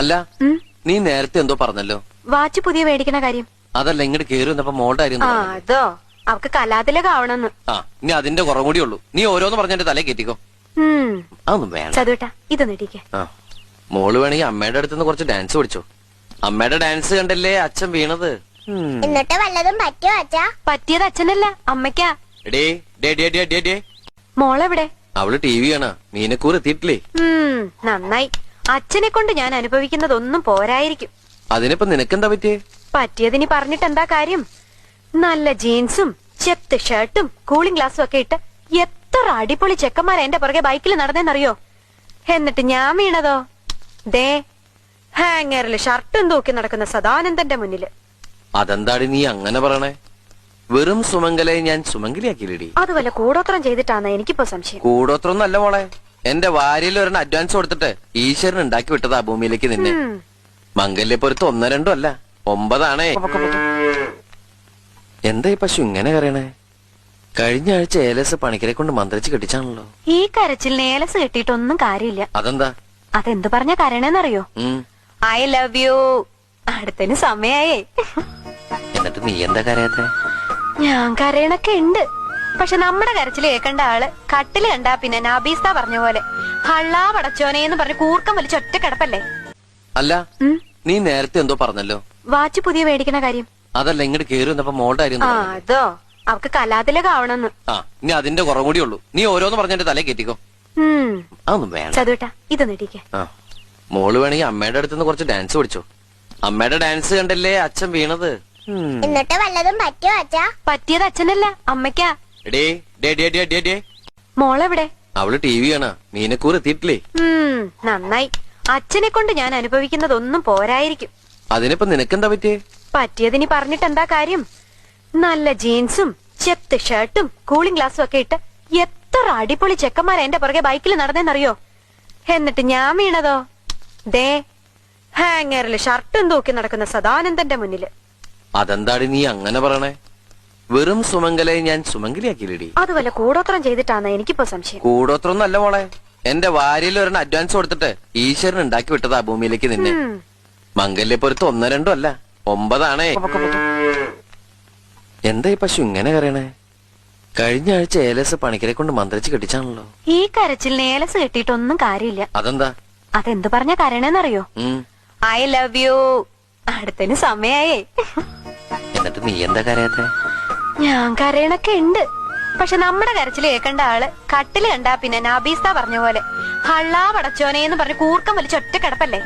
അല്ല നീ നേരത്തെ എന്തോ പറഞ്ഞല്ലോ വാച്ച് പുതിയ മേടിക്കണ കാര്യം. അതല്ല ഇങ്ങോട്ട് കേറി വന്നപ്പോ മോളുടെ കാര്യം ആ അതോ അവക്ക് കലാതിലകാവണമെന്ന്. ആ ഇനി അതിന്റെ കുറവ് കൂടി ഉള്ളൂ. നീ ഓരോന്ന് പറഞ്ഞെന്റെ തലേ കെറ്റിക്കോ. അതൊന്നും വേണ്ട. ചതുവേട്ടാ ഇതൊന്ന് ഇടിക്കേ. ആ മോള് വേണമെങ്കിൽ അമ്മയുടെ അടുത്തുനിന്ന് കുറച്ച് ഡാൻസ് പഠിച്ചോ. അമ്മയുടെ ഡാൻസ് കണ്ടല്ലേ അച്ഛൻ വീണത്. എന്നിട്ട് വല്ലതും പറ്റിയോ അച്ഛാ? പറ്റിയത് അച്ഛനല്ല അമ്മയ്ക്കാ. മോളെവിടെ? അവള് ടി വി ആണ്. മീനക്കൂർ എത്തിയിട്ടില്ലേ? നന്നായി. അച്ഛനെ കൊണ്ട് ഞാൻ അനുഭവിക്കുന്നതൊന്നും പോരായിരിക്കും. അതിനിപ്പോ നിനക്കെന്താ പറ്റിയേ? പറ്റിയതിനി പറഞ്ഞിട്ട് എന്താ കാര്യം? നല്ല ജീൻസും ചെത്ത് ഷർട്ടും കൂളിംഗ് ഗ്ലാസും ഒക്കെ ഇട്ട് എത്ര അടിപൊളി ചെക്കന്മാരാ എന്റെ പുറകെ ബൈക്കിൽ നടന്നേന്നറിയോ? എന്നിട്ട് ഞാൻ വീണതോ ദേ ഹാങ്ങറില് ഷർട്ടും തൂക്കി നടക്കുന്ന സദാനന്ദന്റെ മുന്നില്. അതെന്താടി നീ അങ്ങനെ പറയണേ? വെറും സുമംഗലയെ ഞാൻ സുമംഗലിയാക്കിയില്ലടി. അത് വല്ല കൂടോത്രം ചെയ്തിട്ടാണ് എനിക്കിപ്പോ സംശയം. കൂടോത്രം നല്ല മോളെ. എന്റെ വാരിയിൽ ഒരെണ്ണം അഡ്വാൻസ് കൊടുത്തിട്ട് ഈശ്വരൻ ഉണ്ടാക്കി വിട്ടതാ ഭൂമിയിലേക്ക് നിന്നെ. മംഗല്യപ്പൊരുത്ത് 1 2 അല്ല 9 എന്താ ഈ പശു ഇങ്ങനെ കരയണേ? കഴിഞ്ഞ ആഴ്ച ഏലസ് പണിക്കരെ കൊണ്ട് മന്ത്രിച്ച് കെട്ടിച്ചാണല്ലോ. ഈ കരച്ചിൽ ഏലസ് കെട്ടിയിട്ടൊന്നും കാര്യമില്ല. അതെന്താ? അതെന്ത് പറഞ്ഞ കരണേന്നറിയോ? I love you. അടുത്തതിന് സമയായേ. എന്നിട്ട് നീ എന്താ കരയാത്തെ? ഞാൻ കരയണൊക്കെ ഉണ്ട്. പക്ഷെ നമ്മുടെ കരച്ചില് കേൾക്കേണ്ട ആള് കട്ടില് കണ്ടാ പിന്നെ നബീസ്ത പറഞ്ഞ പോലെ ഹള്ളാ പടച്ചോനേന്ന് പറഞ്ഞ് കൂർക്കം വലിച്ച് ഒറ്റ കിടപ്പല്ലേ. അല്ല നീ നേരത്തെ എന്തോ പറഞ്ഞല്ലോ വാച്ച് പുതിയ മേടിക്കണ കാര്യം. അതല്ല ഇങ്ങോട്ട് കേറി വന്നപ്പോ മോളുടെ കാര്യം. അതോ അവക്ക് കലാതിലകാവണമെന്ന്. ആ ഇനി അതിന്റെ കുറവ് കൂടി ഉള്ളൂ. നീ ഓരോന്ന് പറഞ്ഞെന്റെ തലേ കെറ്റിക്കോ. അതൊന്നും വേണ്ട. ചതുവേട്ടാ ഇതൊന്ന് ഇടിക്കേ. ആ മോള് വേണമെങ്കിൽ അമ്മയുടെ അടുത്തുനിന്ന് കുറച്ച് ഡാൻസ് പഠിച്ചോ. അമ്മയുടെ ഡാൻസ് കണ്ടല്ലേ അച്ഛൻ വീണത്. എന്നിട്ട് വല്ലതും പറ്റിയോ അച്ഛാ? പറ്റിയത് അച്ഛനല്ല അമ്മയ്ക്കാ. മോളെവിടെ? അവള് ടി വി ആണ്. മീനക്കൂർ എത്തിയിട്ടില്ലേ? നന്നായി. അച്ഛനെ കൊണ്ട് ഞാൻ അനുഭവിക്കുന്നതൊന്നും പോരായിരിക്കും. അതിനിപ്പോ നിനക്കെന്താ പറ്റിയേ? പറ്റിയതിനി പറഞ്ഞിട്ട് എന്താ കാര്യം? നല്ല ജീൻസും ചെത്ത് ഷർട്ടും കൂളിംഗ് ഗ്ലാസും ഒക്കെ ഇട്ട് എത്ര അടിപൊളി ചെക്കന്മാരാ എന്റെ പുറകെ ബൈക്കിൽ നടന്നേന്നറിയോ? എന്നിട്ട് ഞാൻ വീണതോ ദേ ഹാങ്ങറില് ഷർട്ടും തൂക്കി നടക്കുന്ന സദാനന്ദന്റെ മുന്നില്. അതെന്താടി നീ അങ്ങനെ പറയണേ? വെറും സുമംഗലയെ ഞാൻ സുമംഗലിയാക്കിയില്ലടി. അത് വല്ല കൂടോത്രം ചെയ്തിട്ടാണ് എനിക്കിപ്പോ സംശയം. കൂടോത്രം നല്ല മോളെ. എന്റെ വാരിയിൽ ഒരെണ്ണം അഡ്വാൻസ് കൊടുത്തിട്ട് ഈശ്വരൻ ഉണ്ടാക്കി വിട്ടതാ ഭൂമിയിലേക്ക് നിന്നെ. മംഗല്യപ്പൊരുത്ത് 1 2 അല്ല 9 എന്താ ഈ പശു ഇങ്ങനെ കരയണേ? കഴിഞ്ഞ ആഴ്ച ഏലസ് പണിക്കരെ കൊണ്ട് മന്ത്രിച്ച് കെട്ടിച്ചാണല്ലോ. ഈ കരച്ചിൽ ഏലസ് കെട്ടിയിട്ടൊന്നും കാര്യമില്ല. അതെന്താ? അതെന്ത് പറഞ്ഞ കരണേന്നറിയോ? I love you. അടുത്തതിന് സമയായേ. എന്നിട്ട് നീ എന്താ കരയാത്തെ? ഞാൻ കരയണൊക്കെ ഉണ്ട്. പക്ഷെ നമ്മുടെ കരച്ചില് കേൾക്കേണ്ട ആള് കട്ടില് കണ്ടാ പിന്നെ നബീസ്ത പറഞ്ഞ പോലെ ഹള്ളാ പടച്ചോനേന്ന് പറഞ്ഞ് കൂർക്കം വലിച്ച് ഒറ്റ കിടപ്പല്ലേ.